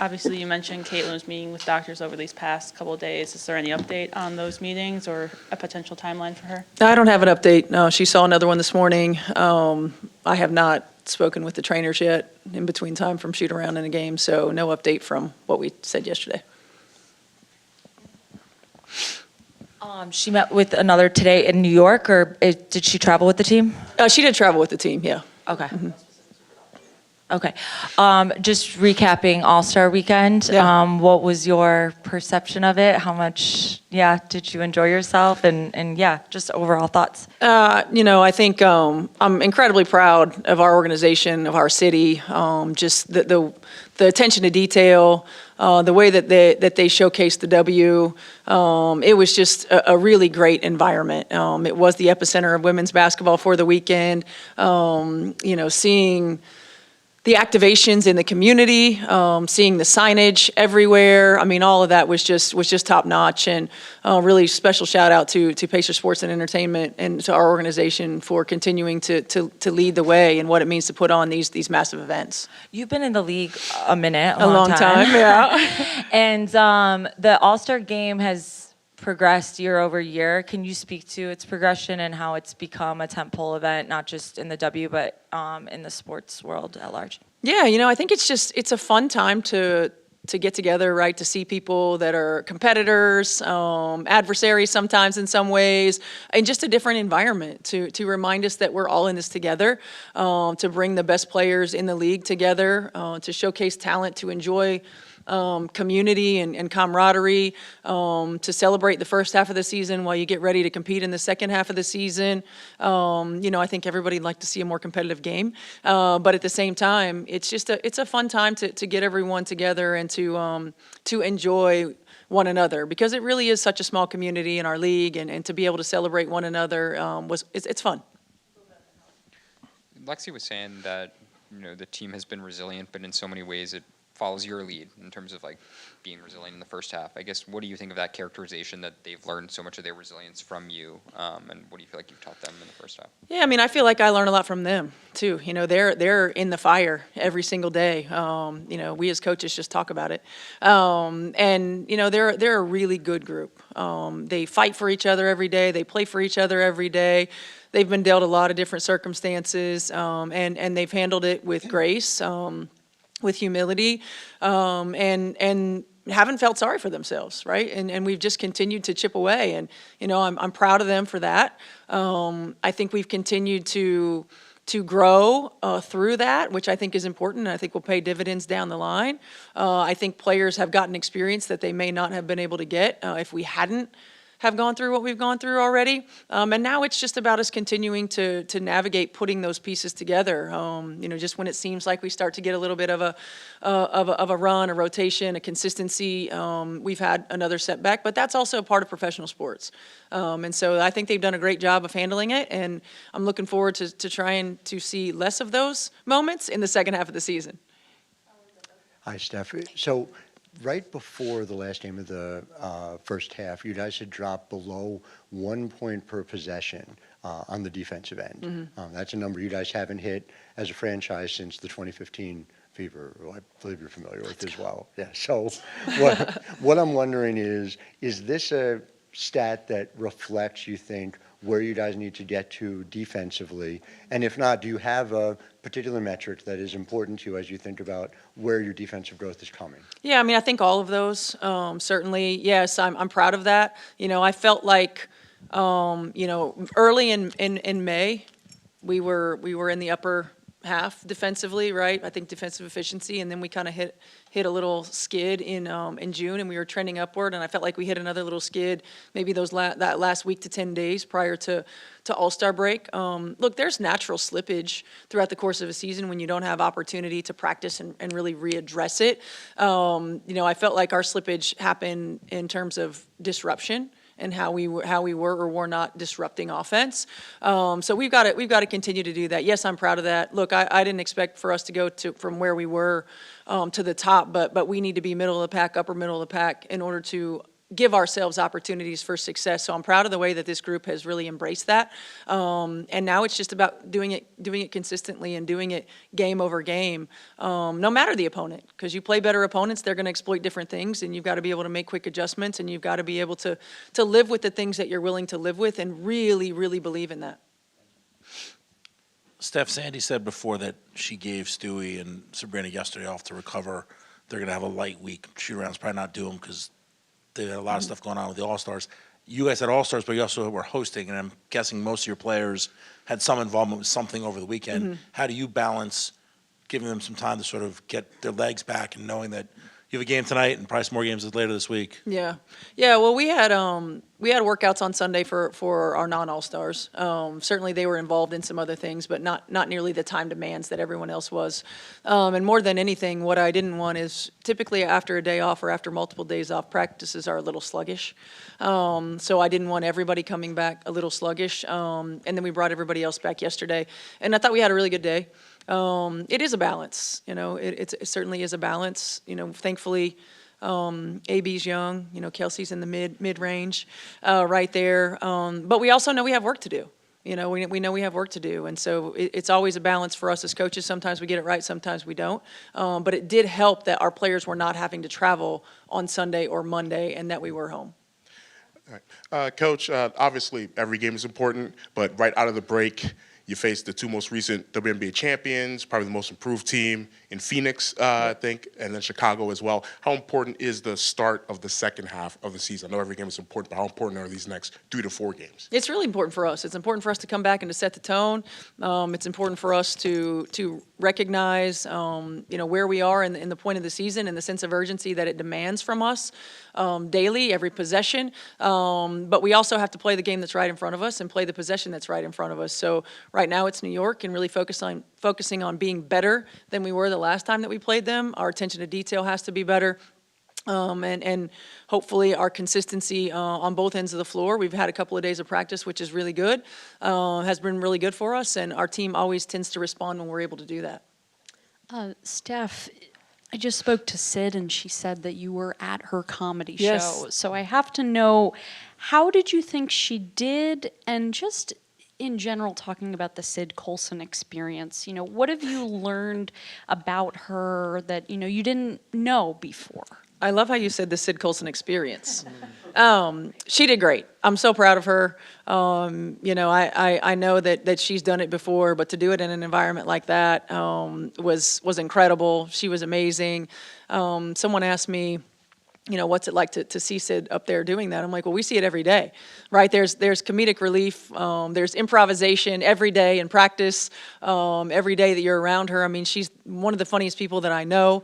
Obviously, you mentioned Caitlin was meeting with doctors over these past couple of days. Is there any update on those meetings or a potential timeline for her? I don't have an update. No, she saw another one this morning. I have not spoken with the trainers yet in between time from shoot around and a game, so no update from what we said yesterday. She met with another today in New York, or did she travel with the team? She did travel with the team, yeah. Okay. Okay. Just recapping All-Star Weekend, Yeah. what was your perception of it? How much, did you enjoy yourself? And just overall thoughts. I think I'm incredibly proud of our organization, of our city, just the attention to detail, the way that they showcased the W. It was just a really great environment. It was the epicenter of women's basketball for the weekend. Seeing the activations in the community, seeing the signage everywhere. I mean, all of that was just top notch, and really special shout out to Pacer Sports and Entertainment and to our organization for continuing to lead the way and what it means to put on these massive events. You've been in the league a minute, A long time, yeah. And the All-Star game has progressed year over year. Can you speak to its progression and how it's become a tentpole event, not just in the W, but in the sports world at large? Yeah, I think it's a fun time to get together, right? To see people that are competitors, adversaries sometimes in some ways, and just a different environment to remind us that we're all in this together, to bring the best players in the league together, to showcase talent, to enjoy community and camaraderie, to celebrate the first half of the season while you get ready to compete in the second half of the season. I think everybody'd like to see a more competitive game, but at the same time, it's a fun time to get everyone together and to enjoy one another, because it really is such a small community in our league, and to be able to celebrate one another it's fun. Lexi was saying that the team has been resilient, but in so many ways it follows your lead in terms of being resilient in the first half. I guess, what do you think of that characterization, that they've learned so much of their resilience from you, and what do you feel like you've taught them in the first half? Yeah, I mean, I feel like I learn a lot from them too. They're in the fire every single day. We as coaches just talk about it, and they're a really good group. They fight for each other every day. They play for each other every day. They've been dealt a lot of different circumstances, and they've handled it with grace. With humility, and haven't felt sorry for themselves, right? And we've just continued to chip away, and I'm proud of them for that. I think we've continued to grow through that, which I think is important, and I think will pay dividends down the line. I think players have gotten experience that they may not have been able to get if we hadn't have gone through what we've gone through already. And now it's just about us continuing to navigate putting those pieces together. Just when it seems like we start to get a little bit of a run, a rotation, a consistency, we've had another setback, but that's also part of professional sports. And so I think they've done a great job of handling it, and I'm looking forward to trying to see less of those moments in the second half of the season. Hi, Steph. So right before the last game of the first half, you guys had dropped below 1 point per possession on the defensive end. Mm-hmm. That's a number you guys haven't hit as a franchise since the 2015 Fever, who I believe you're familiar with as well. Yeah. So what I'm wondering is this a stat that reflects, you think, where you guys need to get to defensively? And if not, do you have a particular metric that is important to you as you think about where your defensive growth is coming? Yeah, I mean, I think all of those, certainly. Yes, I'm proud of that. I felt like, early in May, we were in the upper half defensively, right? I think defensive efficiency, and then we kind of hit a little skid in June, and we were trending upward, and I felt like we hit another little skid maybe that last week to 10 days prior to All-Star break. Look, there's natural slippage throughout the course of a season when you don't have opportunity to practice and really readdress it. I felt like our slippage happened in terms of disruption and how we were or were not disrupting offense. So we've got to continue to do that. Yes, I'm proud of that. Look, I didn't expect for us to go from where we were to the top, but we need to be middle of the pack, upper middle of the pack in order to give ourselves opportunities for success. So I'm proud of the way that this group has really embraced that. And now it's just about doing it consistently and doing it game over game, no matter the opponent. Because you play better opponents, they're going to exploit different things, and you've got to be able to make quick adjustments, and you've got to be able to live with the things that you're willing to live with, and really, really believe in that. Steph, Sandy said before that she gave Stewie and Sabrina yesterday off to recover. They're going to have a light week. Shoot-around's probably not due them because they had a lot of stuff going on with the All-Stars. You guys had All-Stars, but you also were hosting, and I'm guessing most of your players had some involvement with something over the weekend. How do you balance giving them some time to sort of get their legs back and knowing that you have a game tonight and probably some more games later this week? Yeah. Well, we had workouts on Sunday for our non-All-Stars. Certainly they were involved in some other things, but not nearly the time demands that everyone else was. And more than anything, what I didn't want is typically after a day off or after multiple days off, practices are a little sluggish. So I didn't want everybody coming back a little sluggish. And then we brought everybody else back yesterday, and I thought we had a really good day. It is a balance, it certainly is a balance. Thankfully, AB's young, Kelsey's in the mid range, right there. But we also know we have work to do. We know we have work to do, and so it's always a balance for us as coaches. Sometimes we get it right, sometimes we don't. But it did help that our players were not having to travel on Sunday or Monday, and that we were home. All right. Coach, obviously every game is important, but right out of the break, you faced the two most recent WNBA champions, probably the most improved team in Phoenix, I think, and then Chicago as well. How important is the start of the second half of the season? I know every game is important, but how important are these next 3 to 4 games? It's really important for us. It's important for us to come back and to set the tone. It's important for us to recognize, where we are in the point of the season and the sense of urgency that it demands from us daily, every possession. But we also have to play the game that's right in front of us and play the possession that's right in front of us. So right now it's New York, and really focusing on being better than we were the last time that we played them. Our attention to detail has to be better. And hopefully our consistency on both ends of the floor. We've had a couple of days of practice, which is really good, has been really good for us, and our team always tends to respond when we're able to do that. Steph, I just spoke to Sid, and she said that you were at her comedy Yes. show. So I have to know, how did you think she did? And just in general, talking about the Sid Colson experience, what have you learned about her that, you didn't know before? I love how you said the Sid Colson experience. She did great. I'm so proud of her. I know that she's done it before, but to do it in an environment like that was incredible. She was amazing. Someone asked me, what's it like to see Sid up there doing that? I'm like, well, we see it every day, right? There's comedic relief. There's improvisation every day in practice, every day that you're around her. I mean, she's one of the funniest people that I know.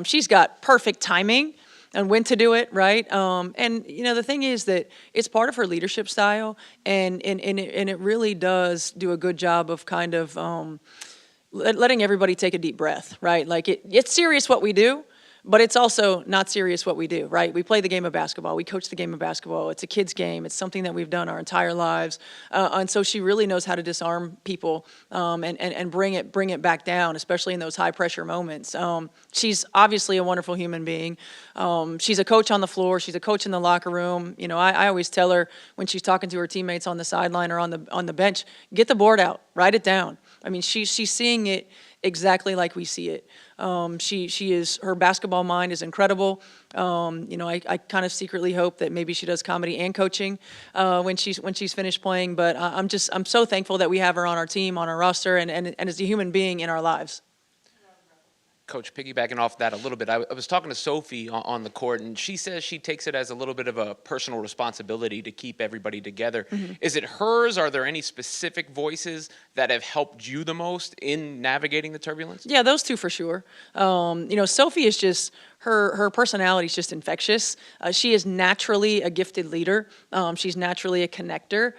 She's got perfect timing and when to do it, right? And the thing is that it's part of her leadership style, and it really does do a good job of kind of letting everybody take a deep breath, right? Like it's serious what we do, but it's also not serious what we do, right? We play the game of basketball. We coach the game of basketball. It's a kid's game. It's something that we've done our entire lives. And so she really knows how to disarm people and bring it back down, especially in those high-pressure moments. She's obviously a wonderful human being. She's a coach on the floor. She's a coach in the locker room. I always tell her when she's talking to her teammates on the sideline or on the bench, get the board out, write it down. I mean, she's seeing it exactly like we see it. Her basketball mind is incredible. I kind of secretly hope that maybe she does comedy and coaching when she's finished playing. But I'm so thankful that we have her on our team, on our roster, and as a human being in our lives. Coach, piggybacking off that a little bit, I was talking to Sophie on the court, and she says she takes it as a little bit of a personal responsibility to keep everybody together. Mm-hmm. Is it hers? Are there any specific voices that have helped you the most in navigating the turbulence? Yeah, those two for sure. Sophie is just, her personality is just infectious. She is naturally a gifted leader. She's naturally a connector.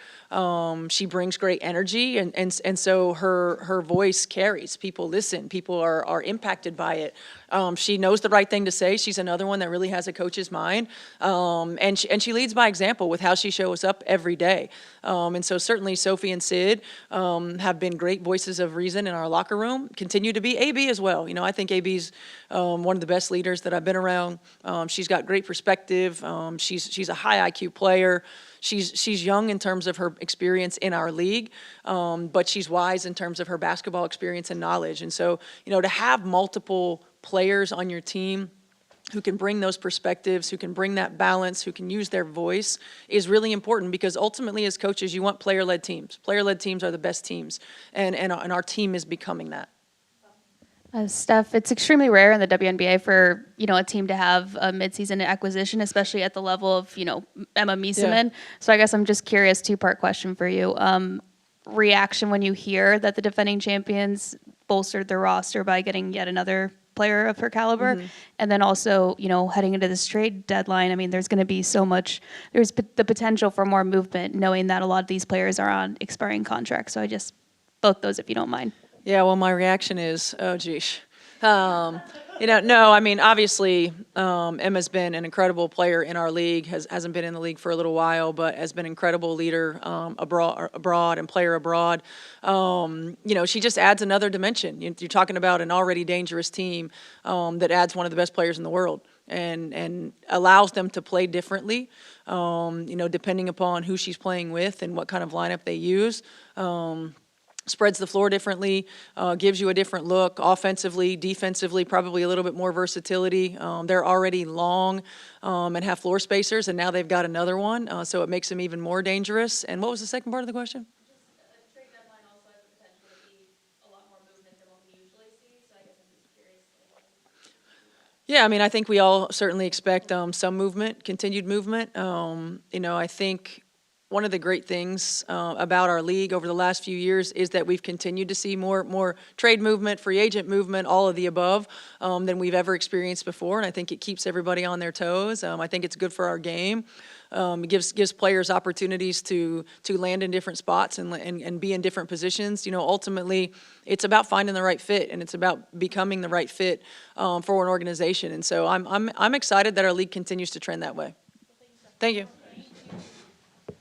She brings great energy, and so her voice carries. People listen. People are impacted by it. She knows the right thing to say. She's another one that really has a coach's mind. And she leads by example with how she shows up every day. And so certainly Sophie and Sid have been great voices of reason in our locker room, continue to be. AB as well. I think AB's one of the best leaders that I've been around. She's got great perspective. She's a high IQ player. She's young in terms of her experience in our league, but she's wise in terms of her basketball experience and knowledge. And so, to have multiple players on your team who can bring those perspectives, who can bring that balance, who can use their voice is really important, because ultimately as coaches, you want player-led teams. Player-led teams are the best teams, and our team is becoming that. Steph, it's extremely rare in the WNBA for, a team to have a midseason acquisition, especially at the level of, Emma Miesemann. Yeah. So I guess I'm just curious, two-part question for you. Reaction when you hear that the defending champions bolstered their roster by getting yet another player of her caliber. Mm-hmm. And then also, heading into this trade deadline, I mean, there's going to be so much, there's the potential for more movement, knowing that a lot of these players are on expiring contracts. So both those, if you don't mind. Yeah, well, my reaction is, oh, geez. No, I mean, obviously, Emma's been an incredible player in our league, hasn't been in the league for a little while, but has been an incredible leader abroad and player abroad. She just adds another dimension. You're talking about an already dangerous team that adds one of the best players in the world and allows them to play differently, depending upon who she's playing with and what kind of lineup they use. Spreads the floor differently, gives you a different look offensively, defensively, probably a little bit more versatility. They're already long and have floor spacers, and now they've got another one, so it makes them even more dangerous. And what was the second part of the question? Just a trade deadline also has the potential to be a lot more movement than what we usually see, so I guess I'm just curious. Yeah, I mean, I think we all certainly expect some movement, continued movement. I think one of the great things about our league over the last few years is that we've continued to see more trade movement, free agent movement, all of the above than we've ever experienced before, and I think it keeps everybody on their toes. I think it's good for our game. It gives players opportunities to land in different spots and be in different positions. Ultimately, it's about finding the right fit, and it's about becoming the right fit for an organization. And so I'm excited that our league continues to trend that way. Thank you.